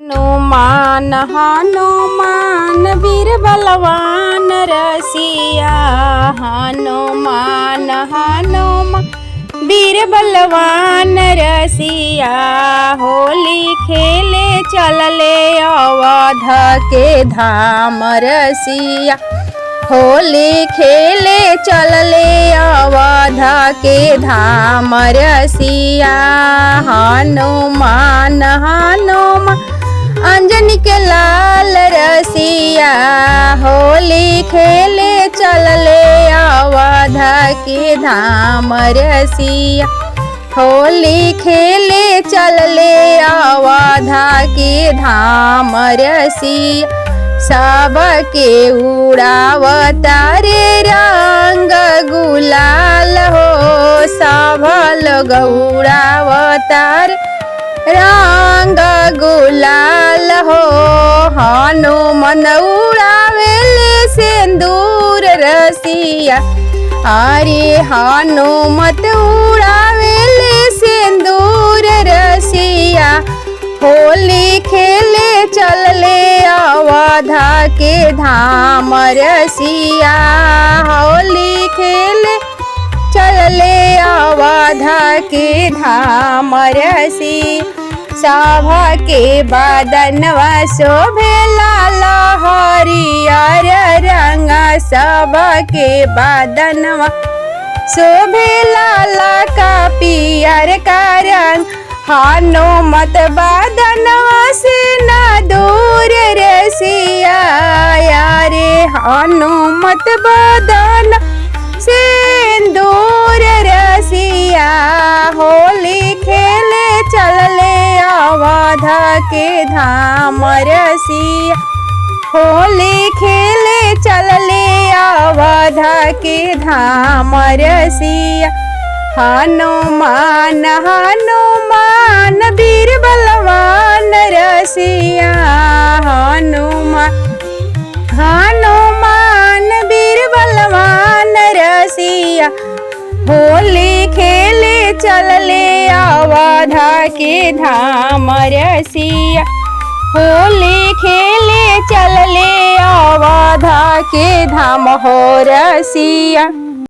हनुमान हनुमान वीर बलवान रसिया। हनुमान हनुमान वीर बलवान रसिया। होली खेले चलले अवध के धाम रसिया। होली खेले चलले अवध के धाम रसिया। हनुमान हनुमान अंजनी के लाल रसिया। होली खेले चलले अवध के धाम रसिया। होली खेले चलले अवध के धाम रसिया। सबके उड़ावता रे रंग गुलाल हो। सब लोग उड़ावता रे रंग गुलाल हो। हनुमान उड़ावेले सिंदूर रसिया। अरे हनुमत उड़ावेले सिंदूर रसिया। होली खेले चलले अवध के धाम रसिया। होली खेले चलले अवध के धाम रसिया। सभा के बदनवा शोभेला हरियर रंग। सभा के बदनवा शोभेला का पियर का रंग। हनुमत बदनवा से न दूर रसिया। यारे हनुमत बदन से दूर रसिया। होली खेले चलले अवध के धाम रसिया। होली खेले चलले अवध के धाम रसिया। हनुमान हनुमान वीर बलवान रसिया। हनुमान हनुमान वीर बलवान रसिया। होली खेले चलले अवध के धाम रसिया। होली खेले चलले अवध के धाम हो रसिया।